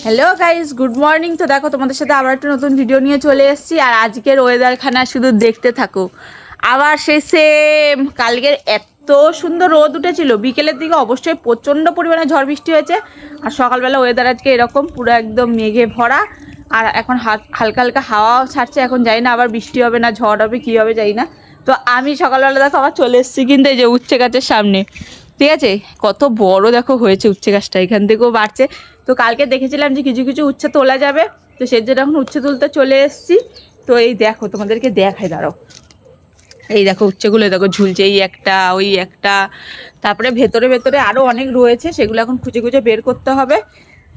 Hello guys, good morning. তো দেখো তোমাদের সাথে আবার একটা নতুন ভিডিও নিয়ে চলে এসেছি। আর আজকের ওয়েদারখানা শুধু দেখতে থাকো। আবার সেই সেম কালকের এত সুন্দর রোদ উঠেছিল, বিকেলের দিকে অবশ্যই প্রচণ্ড পরিমাণে ঝড় বৃষ্টি হয়েছে। আর সকালবেলা ওয়েদার আজকে এরকম পুরো একদম মেঘে ভরা। আর এখন হালকা হালকা হাওয়াও ছাড়ছে। এখন জানি না আবার বৃষ্টি হবে না ঝড় হবে কী হবে জানি না। তো আমি সকালবেলা দেখো আবার চলে এসেছি কিন্তু এই যে উচ্ছে গাছের সামনে। ঠিক আছে, কত বড় দেখো হয়েছে উচ্ছে গাছটা, এখান থেকেও বাড়ছে। তো কালকে দেখেছিলাম যে কিছু কিছু উচ্ছে তোলা যাবে, তো সেই জন্য এখন উচ্ছে তুলতে চলে এসেছি। তো এই দেখো তোমাদেরকে দেখাই, দাঁড়াও। এই দেখো উচ্ছেগুলো দেখো ঝুলছে, এই একটা ওই একটা, তারপরে ভেতরে ভেতরে আরও অনেক রয়েছে, সেগুলো এখন খুঁজে খুঁজে বের করতে হবে।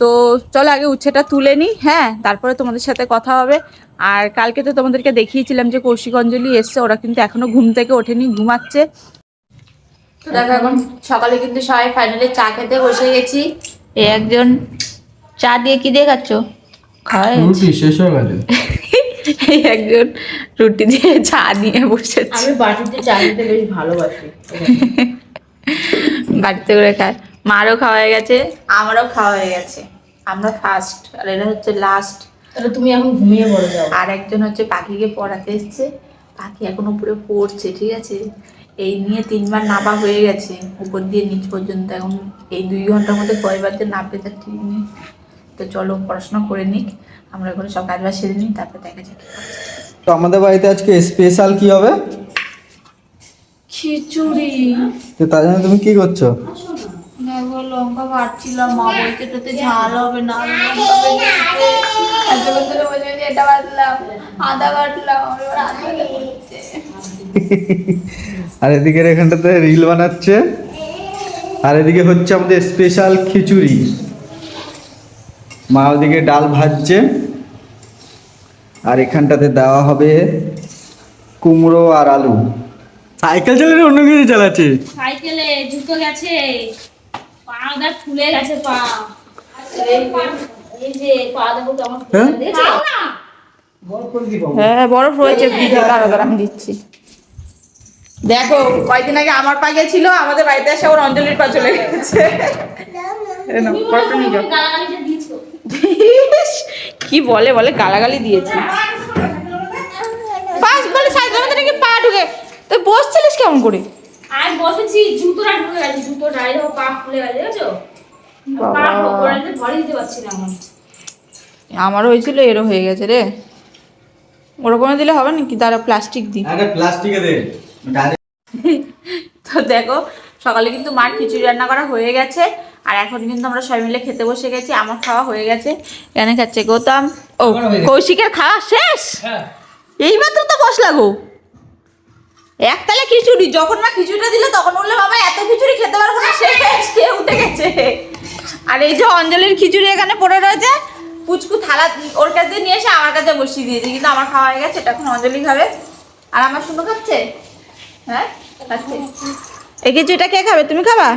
তো চলো আগে উচ্ছেটা তুলে নিই, হ্যাঁ, তারপরে তোমাদের সাথে কথা হবে। আর কালকে তো তোমাদেরকে দেখিয়েছিলাম যে কৌশিক অঞ্জলি এসছে, ওরা কিন্তু এখনও ঘুম থেকে ওঠেনি, ঘুমাচ্ছে। তো দেখো এখন সকালে কিন্তু সবাই ফাইনালি চা খেতে বসে গেছি। একজন চা দিয়ে কি দিয়ে খাচ্ছ? রুটি শেষ হয়ে গেছে। একজন রুটি দিয়ে চা নিয়ে বসেছে। আমি বাটিতে চা খেতে বেশ ভালোবাসি। বাড়িতে করে খায়। মারও খাওয়া হয়ে গেছে, আমারও খাওয়া হয়ে গেছে। আমরা ফার্স্ট আর এটা হচ্ছে লাস্ট। তাহলে তুমি এখন ঘুমিয়ে পড়ে যাও। আর একজন হচ্ছে পাখিকে পড়াতে এসছে, পাখি এখন উপরে পড়ছে, ঠিক আছে। এই নিয়ে 3বার নাবা হয়ে গেছে, উপর দিয়ে নিচ পর্যন্ত। এখন এই 2 ঘন্টার মধ্যে কয়বার যে নামবে তার ঠিক নেই। তো চলো পড়াশোনা করে নিক, আমরা এখন সব কাজবাজ সেরে নিই, তারপর দেখা যাক। তো আমাদের বাড়িতে আজকে স্পেশাল কি হবে? খিচুড়ি। তো তার জন্য তুমি কি করছো? দেখো লঙ্কা বাটছিলাম, মা বলছে এটাতে ঝাল হবে না, এটা বাটলাম, আদা বাটলাম, এবার আদা করছে। আর এদিকে এখানটাতে রিল বানাচ্ছে, আর এদিকে হচ্ছে আমাদের স্পেশাল খিচুড়ি। মা ওদিকে ডাল ভাজছে, আর এখানটাতে দেওয়া হবে কুমড়ো আর আলু। সাইকেল চালালে অন্য কিছু চালাচ্ছে। সাইকেলে জুতো গেছে, পাটা ফুলে গেছে পা। এই যে পা দেখো কেমন হ্যাঁ? ফুলে গেছে। হ্যাঁ বরফ রয়েছে ফ্রিজে, দাঁড়া আমি দিচ্ছি। দেখো কয়েকদিন আগে আমার পা গেছিল, আমাদের বাড়িতে এসে ওর অঞ্জলির পা চলে গেছে। এই নাও, বরফটা নিয়ে যাও। গালাগালিটা দিয়েছো। কি বলে বলে গালাগালি দিয়েছি। ফার্স্ট বলে সাইকেলের মধ্যে নাকি পা ঢুকে, তুই বসছিলিস কেমন করে? আর বসেছি, জুতোটা ঢুকে গেছে, জুতো ডাই দেখো পা ফুলে গেছে, দেখেছো? পা ভরে দিতে পারছি না আমার। আমারও হয়েছিল, এরও হয়ে গেছে রে। ওরকম দিলে হবে নাকি, দাঁড়া প্লাস্টিক দিই। আরে প্লাস্টিকে দে। তো দেখো সকালে কিন্তু মার খিচুড়ি রান্না করা হয়ে গেছে, আর এখন কিন্তু আমরা সবাই মিলে খেতে বসে গেছি। আমার খাওয়া হয়ে গেছে, এখানে খাচ্ছে গৌতম। ও কৌশিকের খাওয়া শেষ, এইমাত্র তো বসলা গো। একতালে খিচুড়ি, যখন মা খিচুড়িটা দিল তখন বললো বাবা এত খিচুড়ি খেতে পারবো না, শেষ, খেয়ে উঠে গেছে। আর এই যে অঞ্জলির খিচুড়ি এখানে পড়ে রয়েছে, পুচকু থালা ওর কাছে নিয়ে এসে আমার কাছে বসিয়ে দিয়েছে, কিন্তু আমার খাওয়া হয়ে গেছে। এটা এখন অঞ্জলি খাবে, আর আমার শুনো খাচ্ছে। হ্যাঁ খাচ্ছে। এই খিচুড়িটা কে খাবে, তুমি খাবা?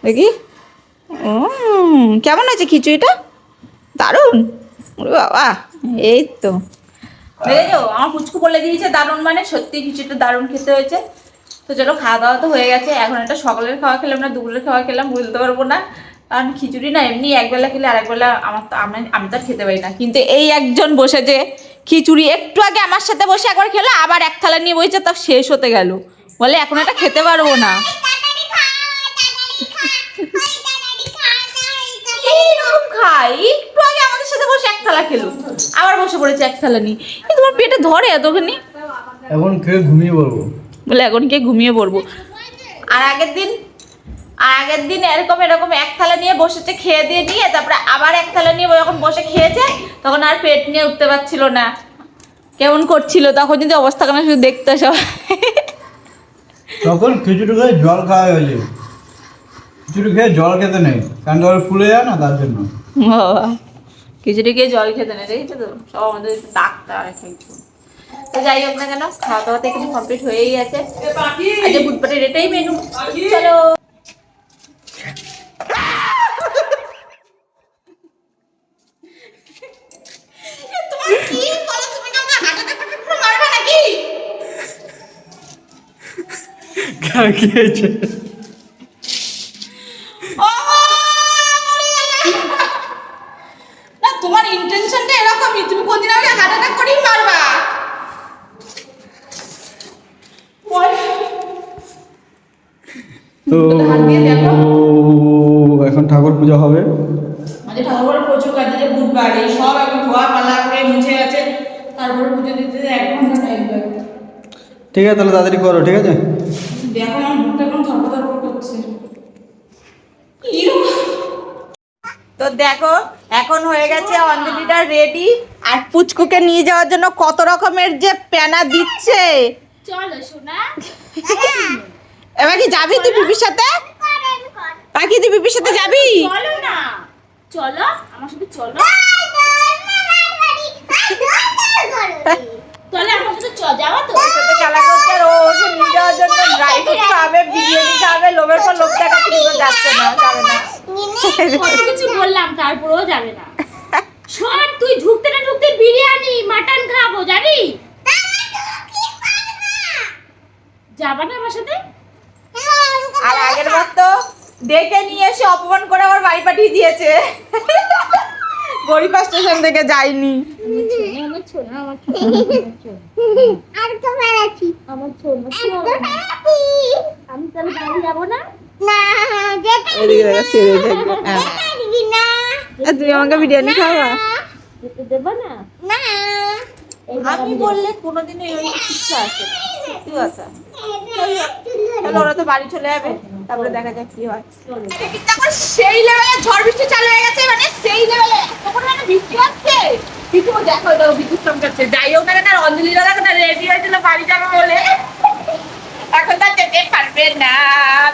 দেখি, ও কেমন আছে খিচুড়িটা? দারুণ। ওরে বাবা, এই তো দেখো আমার পুচকু বলে দিয়েছে দারুণ, মানে সত্যি কিছুটা দারুণ খেতে হয়েছে। তো চলো খাওয়া দাওয়া তো হয়ে গেছে, এখন একটা সকালের খাওয়া খেলাম না দুপুরের খাওয়া খেলাম বলতে পারবো না, কারণ খিচুড়ি না এমনি একবেলা খেলে আরেকবেলা আমার তো আমি তো আর খেতে পারি না। কিন্তু এই একজন বসেছে খিচুড়ি, একটু আগে আমার সাথে বসে একবার খেলো, আবার এক থালা নিয়ে বসেছে, তা শেষ হতে গেল, বলে এখন এটা খেতে পারবো না। এইরকম খাই, একটু আগে আমাদের সাথে বসে এক থালা খেলো, আবার বসে পড়েছে এক থালা নিয়ে। তোমার পেটে ধরে এতখানি? এখন খেয়ে ঘুমিয়ে পড়বো। বলে এখন কে ঘুমিয়ে পড়বো। আর আগের দিন এরকম এক থালা নিয়ে বসেছে, খেয়ে দিয়ে নিয়ে তারপরে আবার এক থালা নিয়ে যখন বসে খেয়েছে তখন আর পেট নিয়ে উঠতে পারছিল না, কেমন করছিল তখন যদি অবস্থা কেন শুধু দেখতে সব। তখন খিচুড়ি খেয়ে জল খাওয়া হয়েছে, খিচুড়ি খেয়ে জল খেতে নেই, কারণ ওর ফুলে যায় না তার জন্য। বাবা খিচুড়ি খেয়ে জল খেতে নেই, দেখেছো তো সব আমাদের ডাক্তার একটু। তো যাই হোক না কেন, খাওয়া দাওয়া তো এখানে কমপ্লিট হয়েই গেছে। আজকে বুধবারের এটাই মেনু। চলো কি হয়েছে? ও তো হাত দিয়ে দেখো। এখন ঠাকুর পুজো হবে। আমাদের ঠাকুরের প্রচুর কাজ আছে, বুধবার এই সব এখন ধোয়া পালা করে মুছে আছে, তারপরে পুজো দিতে 1 ঘন্টা টাইম লাগবে। ঠিক আছে, তাহলে তাড়াতাড়ি করো, ঠিক আছে? দেখো আমার মুখটা এখন ধরপড় করছে। তো দেখো এখন হয়ে গেছে অঞ্জলিটা রেডি, আর পুচকুকে নিয়ে যাওয়ার জন্য কত রকমের যে প্যানা দিচ্ছে। চলো সোনা। এবার কি যাবি তুই পিপির সাথে? পাখি তুই পিপির সাথে যাবি? চলো না, চলো আমার সাথে চলো। তাহলে আমার সাথে যাওয়া তো। ওর সাথে খেলা করছে, আর ও ওকে নিয়ে যাওয়ার জন্য ড্রাই ফ্রুট খাবে, বিরিয়ানি খাবে, লোভের পর লোভ দেখাচ্ছে, কিন্তু যাচ্ছে না, যাবে না। কত কিছু বললাম তারপরেও যাবে না। শোন তুই ঢুকতে না ঢুকতে বিরিয়ানি মাটন খাবো যাবি? যাবা না আমার সাথে? আর আগের বার তো ডেকে নিয়ে এসে অপমান করে আমার বাড়ি পাঠিয়ে দিয়েছে। গরিবা স্টেশন থেকে যাইনি। আমার ছোনা আমার ছোনা আমি তাহলে বাড়ি যাবো না। এদিকে দেখো ছেড়ে থাকবে। আর তুমি আমাকে বিরিয়ানি খাওয়া? যেতে দেবো না। আমি বললে কোনোদিনও এই ইচ্ছা আসে না। সত্যি কথা। তাহলে ওরা তো বাড়ি চলে যাবে, তারপরে দেখা যাক কি হয়। কিন্তু এখন সেই লেভেলে ঝড় বৃষ্টি চালু হয়ে গেছে, মানে সেই লেভেলে তখন মানে বৃষ্টি হচ্ছে। কিছু দেখো তো বিদ্যুৎ চমকাচ্ছে। যাই হোক না কেন, আর অঞ্জলিরা দেখো না রেডি হয়েছিল বাড়ি যাবে বলে, এখন তার যেতে পারবে না।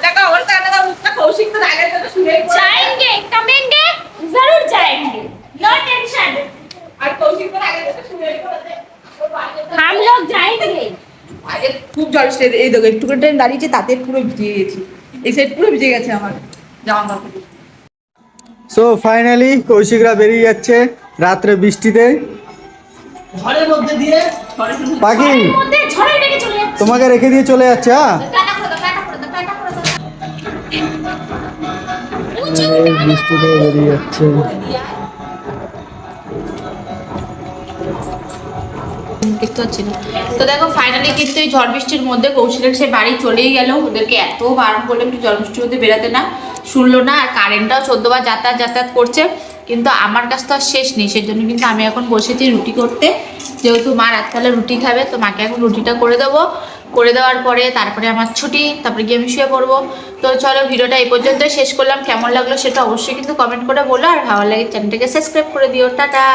দেখো ওর কারণে মুখটা কৌশিক তো আগের জন্য শুনে जाएंगे कमेंगे जरूर जाएंगे नो टेंशन। আর কৌশিক তো আগের জন্য শুনে हम लोग जाएंगे। আগে খুব জল ছিল। এই দেখো একটুখানি টাইম দাঁড়িয়েছে, তাতে পুরো ভিজে গেছি। এই সাইড পুরো ভিজে গেছে আমার জামা কাপড়। সো ফাইনালি কৌশিকরা বেরিয়ে যাচ্ছে রাত্রে বৃষ্টিতে। ঝড়ের মধ্যে দিয়ে পাখি এর মধ্যে ঝড়ে লেগে চলে যাচ্ছে। তোমাকে রেখে দিয়ে চলে যাচ্ছে। হ্যাঁ, টাটা করে দাও, টাটা করে দাও, টাটা করে দাও। এই বৃষ্টিতে বেরিয়ে যাচ্ছে। দেখতে পাচ্ছি না। তো দেখো ফাইনালি কিন্তু এই ঝড় বৃষ্টির মধ্যে কৌশিকের সে বাড়ি চলেই গেল। ওদেরকে এত বারণ করলাম একটু ঝড় বৃষ্টির মধ্যে বেরাতে না, শুনলো না। আর কারেন্টটাও 14 বার যাতায়াত করছে, কিন্তু আমার কাছ তো আর শেষ নেই। সেই জন্য কিন্তু আমি এখন বসেছি রুটি করতে, যেহেতু মা রাতকালে রুটি খাবে, তো মাকে এখন রুটিটা করে দেবো। করে দেওয়ার পরে তারপরে আমার ছুটি, তারপরে গিয়ে আমি শুয়ে পড়বো। তো চলো ভিডিওটা এই পর্যন্তই শেষ করলাম। কেমন লাগলো সেটা অবশ্যই কিন্তু কমেন্ট করে বলো, আর ভালো লাগে চ্যানেলটাকে সাবস্ক্রাইব করে দিও। টাটা।